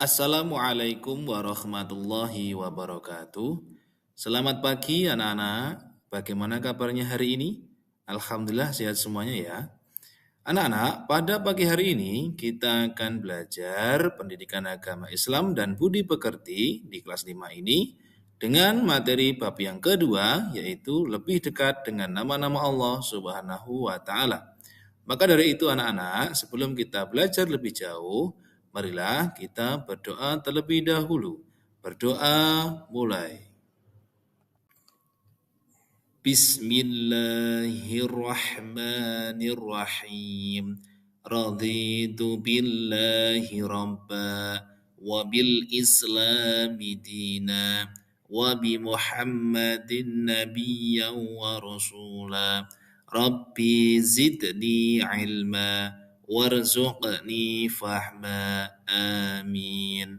Assalamualaikum warahmatullahi wabarakatuh. Selamat pagi anak-anak. Bagaimana kabarnya hari ini? Alhamdulillah sehat semuanya ya. Anak-anak, pada pagi hari ini kita akan belajar pendidikan agama Islam dan budi pekerti di kelas 5 ini dengan materi bab yang kedua, yaitu lebih dekat dengan nama-nama Allah Subhanahu wa Ta'ala. Maka dari itu anak-anak, sebelum kita belajar lebih jauh, marilah kita berdoa terlebih dahulu. Berdoa mulai. Bismillahirrahmanirrahim. Raditu billahi rabba wa bil islami dina wa bi muhammadin nabiyyan wa rasula. Rabbi zidni ilma warzuqni fahma. Amin.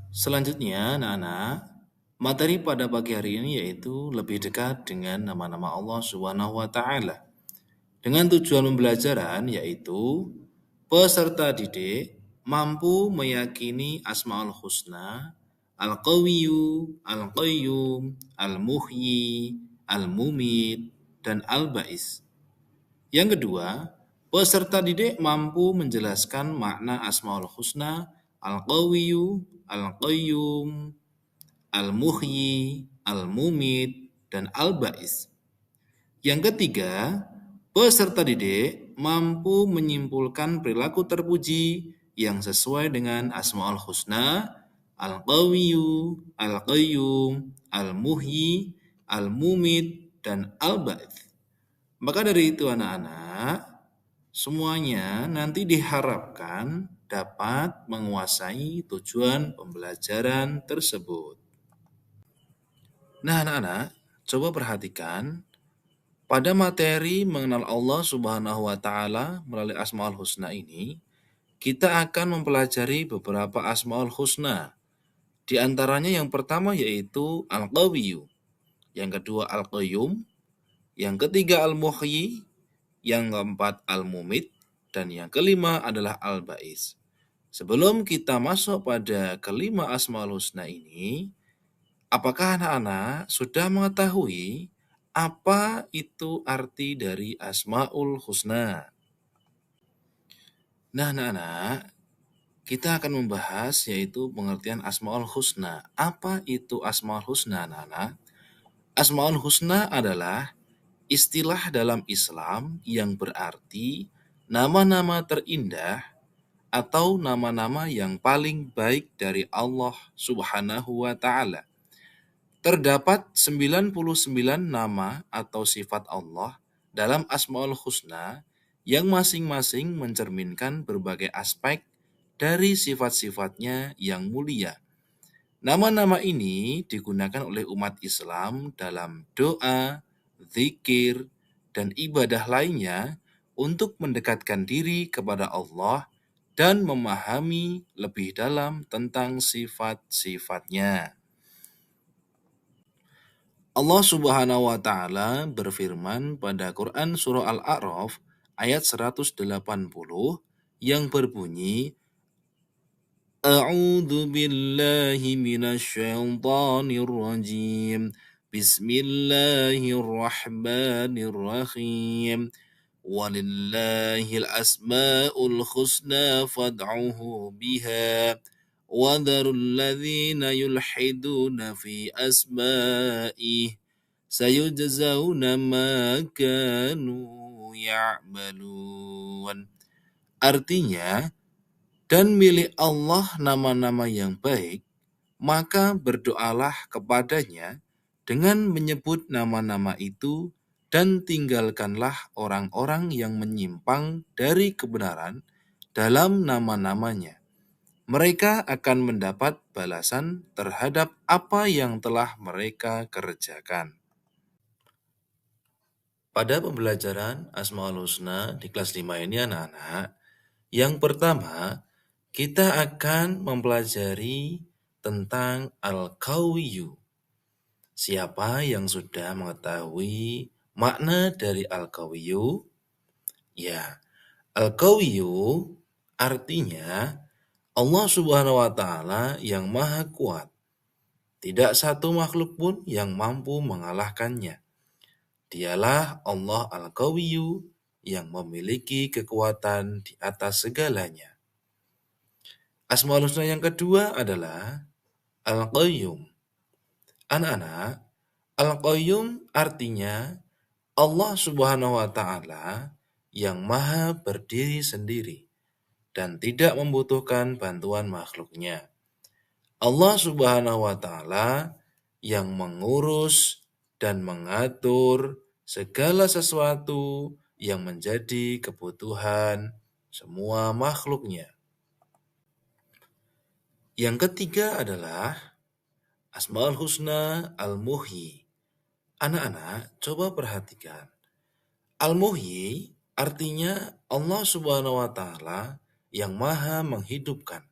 Selanjutnya, anak-anak, materi pada pagi hari ini yaitu lebih dekat dengan nama-nama Allah Subhanahu wa Ta'ala. Dengan tujuan pembelajaran yaitu peserta didik mampu meyakini Asmaul Husna, Al-Qawiyyu, Al-Qayyum, Al-Muhyi, Al-Mumit, dan Al-Ba'is. Yang kedua, peserta didik mampu menjelaskan makna Asmaul Husna, Al-Qawiyyu, Al-Qayyum, Al-Muhyi, Al-Mumit, dan Al-Ba'is. Yang ketiga, peserta didik mampu menyimpulkan perilaku terpuji yang sesuai dengan Asmaul Husna, Al-Qawiyyu, Al-Qayyum, Al-Muhyi, Al-Mumit, dan Al-Ba'is. Maka dari itu anak-anak, semuanya nanti diharapkan dapat menguasai tujuan pembelajaran tersebut. Nah anak-anak, coba perhatikan pada materi mengenal Allah Subhanahu wa Ta'ala melalui Asmaul Husna ini, kita akan mempelajari beberapa Asmaul Husna. Di antaranya yang pertama yaitu Al-Qawiyyu, yang kedua Al-Qayyum, yang ketiga Al-Muhyi, yang keempat Al-Mumit, dan yang kelima adalah Al-Ba'is. Sebelum kita masuk pada kelima Asmaul Husna ini, apakah anak-anak sudah mengetahui apa itu arti dari Asmaul Husna? Nah, anak-anak, kita akan membahas yaitu pengertian Asmaul Husna. Apa itu Asmaul Husna, anak-anak? Asmaul Husna adalah istilah dalam Islam yang berarti nama-nama terindah atau nama-nama yang paling baik dari Allah Subhanahu wa Ta'ala. Terdapat 99 nama atau sifat Allah dalam Asmaul Husna yang masing-masing mencerminkan berbagai aspek dari sifat-sifatnya yang mulia. Nama-nama ini digunakan oleh umat Islam dalam doa, zikir, dan ibadah lainnya untuk mendekatkan diri kepada Allah dan memahami lebih dalam tentang sifat-sifatnya. Allah Subhanahu wa Ta'ala berfirman pada Quran Surah Al-A'raf ayat 180 yang berbunyi, A'udzu billahi minasyaitonir rajim. Bismillahirrahmanirrahim. Walillahil asmaul husna fad'uhu biha. وَذَرُوا الَّذِينَ يُلْحِدُونَ فِي أَسْمَائِهِ سَيُجْزَوْنَ مَا كَانُوا يَعْمَلُونَ. Artinya, dan milik Allah nama-nama yang baik, maka berdoalah kepadanya dengan menyebut nama-nama itu dan tinggalkanlah orang-orang yang menyimpang dari kebenaran dalam nama-namanya. Mereka akan mendapat balasan terhadap apa yang telah mereka kerjakan. Pada pembelajaran Asmaul Husna di kelas 5 ini anak-anak, yang pertama kita akan mempelajari tentang Al-Qawiyyu. Siapa yang sudah mengetahui makna dari Al-Qawiyyu? Ya, Al-Qawiyyu Artinya, Allah Subhanahu wa Ta'ala yang Maha Kuat. Tidak satu makhluk pun yang mampu mengalahkannya. Dialah Allah Al-Qawiyyu yang memiliki kekuatan di atas segalanya. Asmaul Husna yang kedua adalah Al-Qayyum. Anak-anak, Al-Qayyum artinya Allah Subhanahu wa Ta'ala yang maha berdiri sendiri dan tidak membutuhkan bantuan makhluknya. Allah Subhanahu wa Ta'ala yang mengurus dan mengatur segala sesuatu yang menjadi kebutuhan semua makhluknya. Yang ketiga adalah Asmaul Husna Al-Muhyi. Anak-anak, coba perhatikan. Al-Muhyi artinya Allah Subhanahu wa Ta'ala yang maha menghidupkan.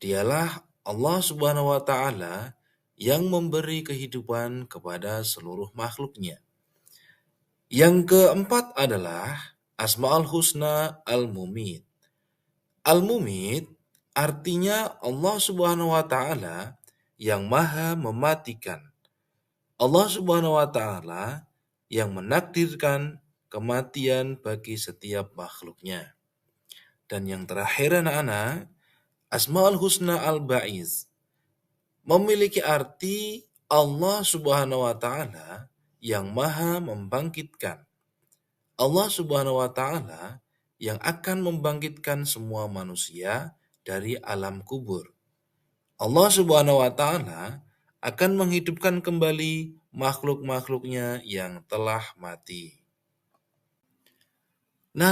Dialah Allah Subhanahu wa Ta'ala yang memberi kehidupan kepada seluruh makhluknya. Yang keempat adalah Asmaul Husna Al-Mumit. Al-Mumit artinya Allah Subhanahu wa Ta'ala yang maha mematikan. Allah Subhanahu wa Ta'ala yang menakdirkan kematian bagi setiap makhluknya. Dan yang terakhir anak-anak, Asmaul Husna Al-Ba'iz memiliki arti Allah Subhanahu wa Ta'ala yang maha membangkitkan. Allah Subhanahu wa Ta'ala yang akan membangkitkan semua manusia dari alam kubur. Allah Subhanahu wa Ta'ala akan menghidupkan kembali makhluk-makhluknya yang telah mati. Nah,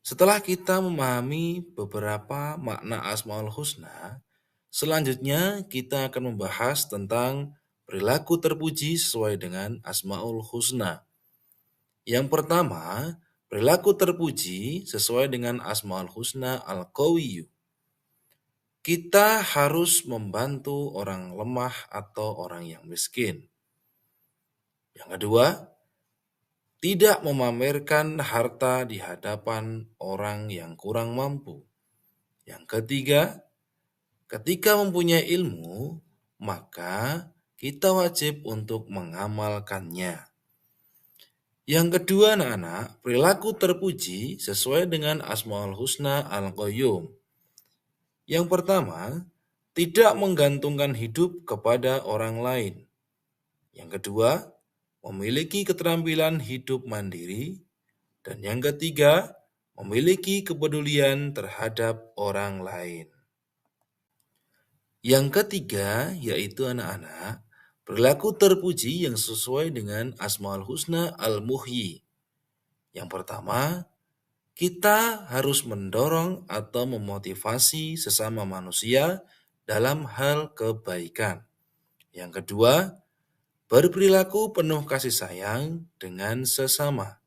setelah kita memahami beberapa makna Asmaul Husna, selanjutnya kita akan membahas tentang perilaku terpuji sesuai dengan Asmaul Husna. Yang pertama, perilaku terpuji sesuai dengan Asmaul Husna Al-Qawiyyu. Kita harus membantu orang lemah atau orang yang miskin. Yang kedua, tidak memamerkan harta di hadapan orang yang kurang mampu. Yang ketiga, ketika mempunyai ilmu, maka kita wajib untuk mengamalkannya. Yang kedua anak-anak, perilaku terpuji sesuai dengan Asmaul Husna Al-Qayyum. Yang pertama, tidak menggantungkan hidup kepada orang lain. Yang kedua, memiliki keterampilan hidup mandiri. Dan yang ketiga, memiliki kepedulian terhadap orang lain. Yang ketiga, yaitu anak-anak, perilaku terpuji yang sesuai dengan Asmaul Husna Al-Muhyi. Yang pertama, kita harus mendorong atau memotivasi sesama manusia dalam hal kebaikan. Yang kedua, berperilaku penuh kasih sayang dengan sesama.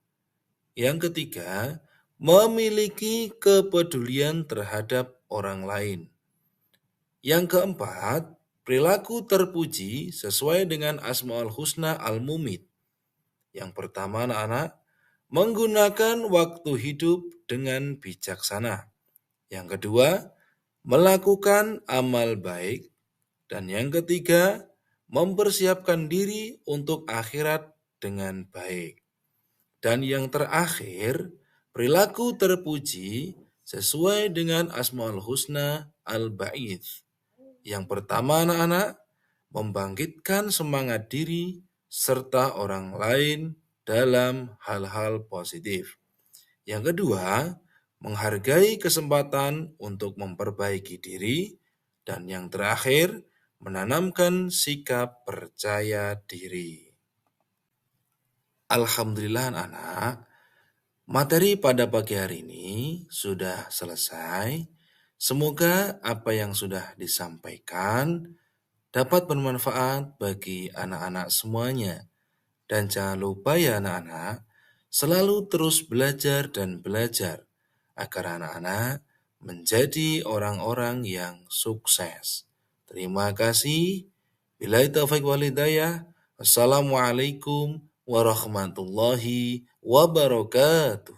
Yang ketiga, memiliki kepedulian terhadap orang lain. Yang keempat, perilaku terpuji sesuai dengan Asmaul Husna Al-Mumit. Yang pertama anak-anak, menggunakan waktu hidup dengan bijaksana. Yang kedua, melakukan amal baik. Dan yang ketiga, mempersiapkan diri untuk akhirat dengan baik. Dan yang terakhir, perilaku terpuji sesuai dengan Asmaul Husna Al-Ba'idz. Yang pertama anak-anak, membangkitkan semangat diri serta orang lain dalam hal-hal positif. Yang kedua, menghargai kesempatan untuk memperbaiki diri. Dan yang terakhir, menanamkan sikap percaya diri. Alhamdulillah anak-anak, materi pada pagi hari ini sudah selesai. Semoga apa yang sudah disampaikan dapat bermanfaat bagi anak-anak semuanya. Dan jangan lupa ya anak-anak, selalu terus belajar dan belajar agar anak-anak menjadi orang-orang yang sukses. Terima kasih. Billahi taufiq wal hidayah. Assalamualaikum warahmatullahi wabarakatuh.